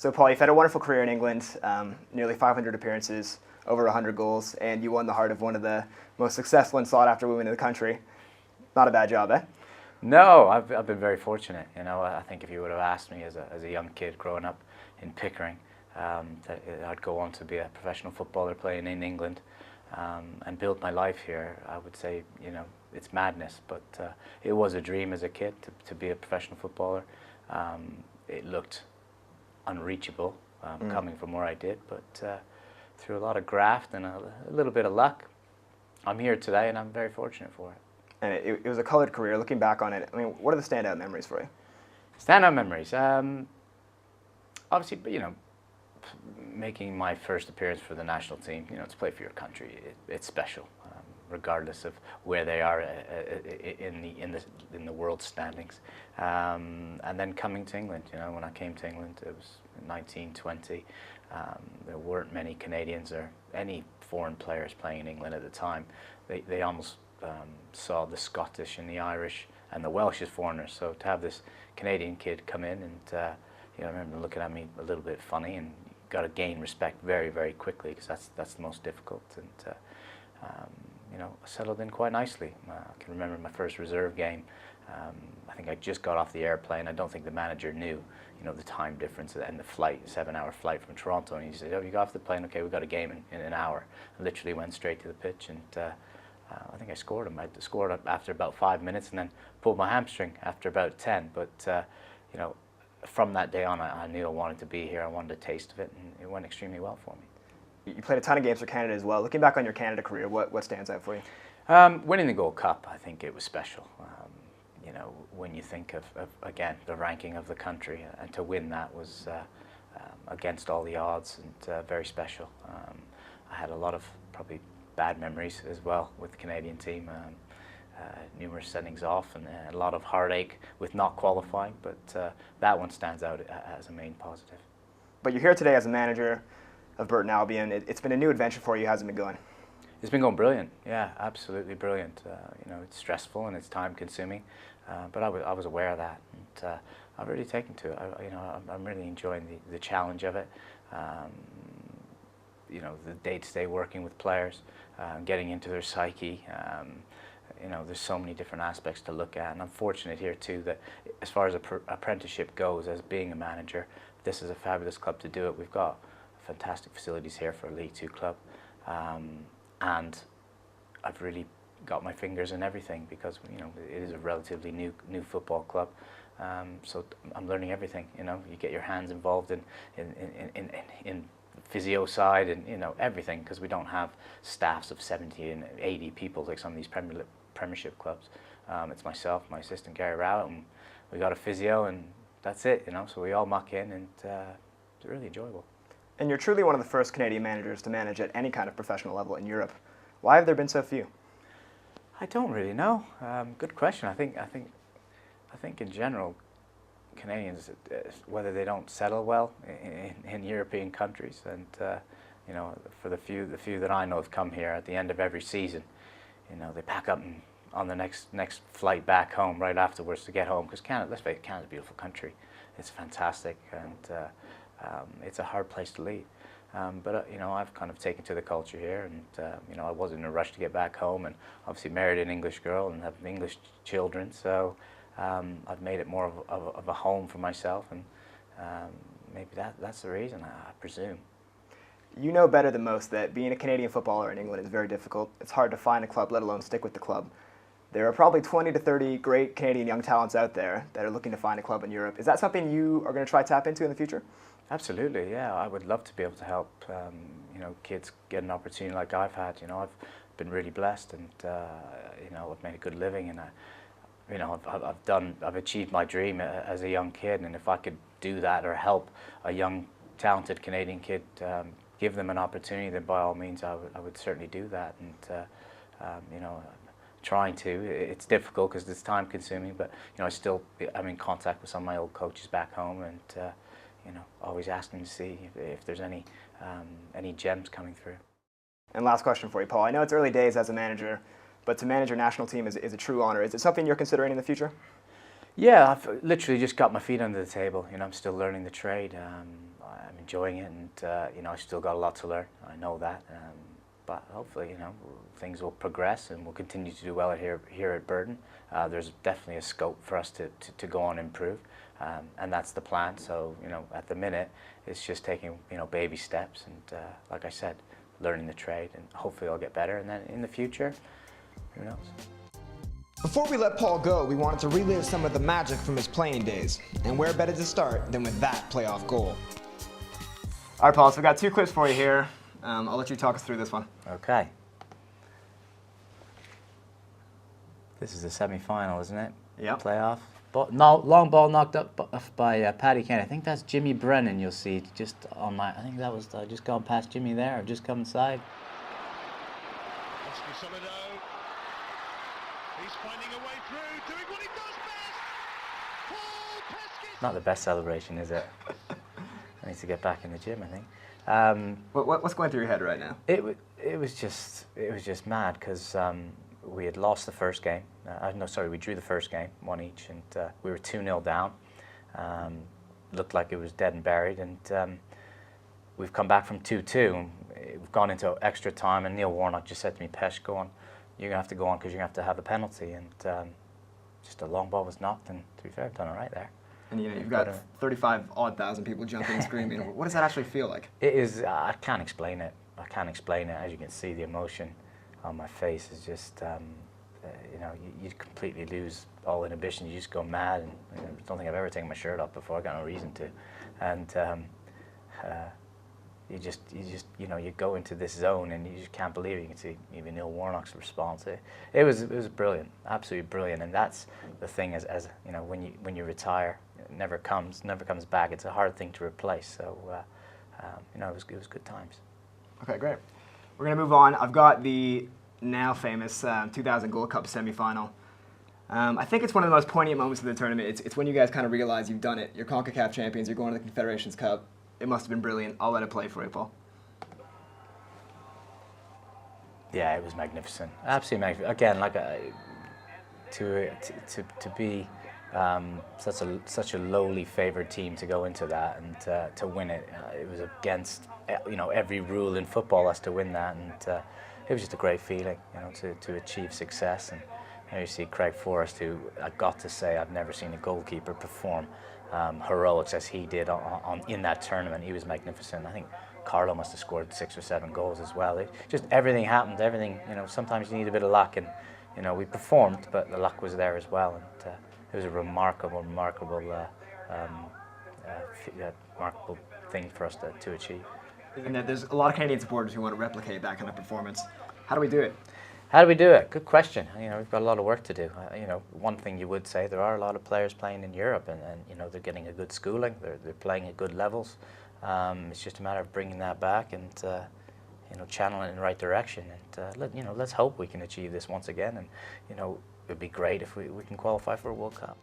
So, Paul, you've had a wonderful career in England, nearly 500 appearances, over 100 goals, and you won the heart of one of the most successful and sought-after women in the country. Not a bad job, eh? No, I've been very fortunate. You know, I think if you would have asked me as a young kid growing up in Pickering, that I'd go on to be a professional footballer playing in England and build my life here, I would say, you know, it's madness. But it was a dream as a kid to be a professional footballer. It looked unreachable coming from where I did, but through a lot of graft and a little bit of luck, I'm here today, and I'm very fortunate for it. And it was a colored career. Looking back on it, I mean, what are the standout memories for you? Standout memories, obviously, you know, making my first appearance for the national team, you know, to play for your country, it's special, regardless of where they are in the world standings. And then coming to England, you know, when I came to England, it was 1920. There weren't many Canadians or any foreign players playing in England at the time. They almost saw the Scottish and the Irish and the Welsh as foreigners. So to have this Canadian kid come in and you know, I remember looking at me a little bit funny, and got to gain respect very, very quickly, because that's the most difficult. And you know, settled in quite nicely. I can remember my first reserve game. I think I just got off the airplane. I don't think the manager knew, you know, the time difference and the flight, 7-hour flight from Toronto. And he said, "Oh, you got off the plane? Okay, we've got a game in an hour." I literally went straight to the pitch, and I think I scored him. I scored after about 5 minutes, and then pulled my hamstring after about 10. But you know, from that day on, I knew I wanted to be here. I wanted a taste of it, and it went extremely well for me. You played a ton of games for Canada as well. Looking back on your Canada career, what stands out for you? Winning the Gold Cup, I think it was special. You know, when you think of again, the ranking of the country, and to win that was against all the odds, and very special. I had a lot of probably bad memories as well with the Canadian team. Numerous sendings off, and a lot of heartache with not qualifying, but that one stands out as a main positive. But you're here today as a manager of Burton Albion. It's been a new adventure for you. How's it been going? It's been going brilliant. Yeah, absolutely brilliant. You know, it's stressful and it's time consuming, but I was aware of that, and I've really taken to it. You know, I'm really enjoying the challenge of it. You know, the day-to-day working with players, getting into their psyche. You know, there's so many different aspects to look at, and I'm fortunate here too that as far as apprenticeship goes, as being a manager, this is a fabulous club to do it. We've got fantastic facilities here for a League Two club, and I've really got my fingers in everything, because you know, it is a relatively new football club. So I'm learning everything. You know, you get your hands involved in physio side, and you know, everything, because we don't have staffs of 70 and 80 people like some of these Premiership clubs. It's myself, my assistant Gary Rowett, and we got a physio, and that's it. You know, so we all muck in, and it's really enjoyable. And you're truly one of the first Canadian managers to manage at any kind of professional level in Europe. Why have there been so few? I don't really know. Good question. I think in general, Canadians, whether they don't settle well in European countries, and you know, for the few that I know have come here at the end of every season, you know, they pack up and on the next flight back home right afterwards to get home, because Canada, let's face it, Canada's a beautiful country. It's fantastic, and it's a hard place to leave. But you know, I've kind of taken to the culture here, and you know, I wasn't in a rush to get back home, and obviously married an English girl and have English children, so I've made it more of a home for myself, and maybe that's the reason, I presume. You know better than most that being a Canadian footballer in England is very difficult. It's hard to find a club, let alone stick with the club. There are probably 20 to 30 great Canadian young talents out there that are looking to find a club in Europe. Is that something you are going to try to tap into in the future? Absolutely, yeah. I would love to be able to help you know, kids get an opportunity like I've had. You know, I've been really blessed, and you know, I've made a good living, and you know, I've achieved my dream as a young kid, and if I could do that or help a young talented Canadian kid, give them an opportunity, then by all means I would certainly do that. And you know, trying to, it's difficult because it's time consuming, but you know, I'm in contact with some of my old coaches back home, and you know, always asking to see if there's any gems coming through. And last question for you, Paul. I know it's early days as a manager, but to manage your national team is a true honor. Is it something you're considering in the future? Yeah, I've literally just got my feet under the table. You know, I'm still learning the trade. I'm enjoying it, and you know, I still got a lot to learn. I know that, but hopefully, you know, things will progress and we'll continue to do well here at Burton. There's definitely a scope for us to go on and improve, and that's the plan. So, you know, at the minute, it's just taking, you know, baby steps, and like I said, learning the trade, and hopefully I'll get better. And then in the future, who knows? Before we let Paul go, we wanted to relive some of the magic from his playing days, and where better to start than with that playoff goal. All right, Paul, so we've got 2 clips for you here. I'll let you talk us through this one. Okay. This is the semi-final, isn't it? Yep. Playoff. No, long ball knocked up by Paddy Kane. I think that's Jimmy Brennan. You'll see just on my. I think that was just gone past Jimmy there. I've just come inside. Peschisolido. He's finding a way through, doing what he does best. Paul Peschisolido. Not the best celebration, is it? I need to get back in the gym, I think. What's going through your head right now? It was just mad because we had lost the first game. We drew the first game, 1 each, and we were 2-0 down. Looked like it was dead and buried, and we've come back from 2-2. We've gone into extra time, and Neil Warnock just said to me, "Pesh, go on. You're gonna have to go on because you're gonna have to have a penalty." And just a long ball was knocked, and to be fair, I've done all right there. And you know, you've got 35,000 people jumping and screaming. What does that actually feel like? It is. I can't explain it. I can't explain it. As you can see, the emotion on my face is just. You know, you completely lose all inhibition. You just go mad, and I don't think I've ever taken my shirt off before. I got no reason to, and you know, you go into this zone and you just can't believe it. You can see even Neil Warnock's response. It was brilliant, absolutely brilliant. And that's the thing, as you know, when you retire, it never comes back. It's a hard thing to replace. So you know, it was good times. Okay, great. We're gonna move on. I've got the now famous 2000 Gold Cup semifinal. I think it's one of the most poignant moments of the tournament. It's when you guys kind of realize you've done it. You're CONCACAF champions. You're going to the Confederations Cup. It must have been brilliant. I'll let it play for you, Paul. Yeah, it was magnificent. Absolutely magnificent. Again, like to be such a lowly favoured team to go into that and to win it. It was against, you know, every rule in football as to win that, and it was just a great feeling, you know, to achieve success. And you see Craig Forrest, who I got to say I've never seen a goalkeeper perform heroics as he did in that tournament. He was magnificent. I think Carlo must have scored 6 or 7 goals as well. Just everything happened. Everything, you know. Sometimes you need a bit of luck, and you know, we performed, but the luck was there as well. And it was a remarkable thing for us to achieve. And there's a lot of Canadian supporters who want to replicate that kind of performance. How do we do it? How do we do it? Good question. You know, we've got a lot of work to do. You know, one thing you would say, there are a lot of players playing in Europe, and you know, they're getting a good schooling. They're playing at good levels. It's just a matter of bringing that back and you know, channeling it in the right direction. And you know, let's hope we can achieve this once again. And you know, it'd be great if we can qualify for a World Cup.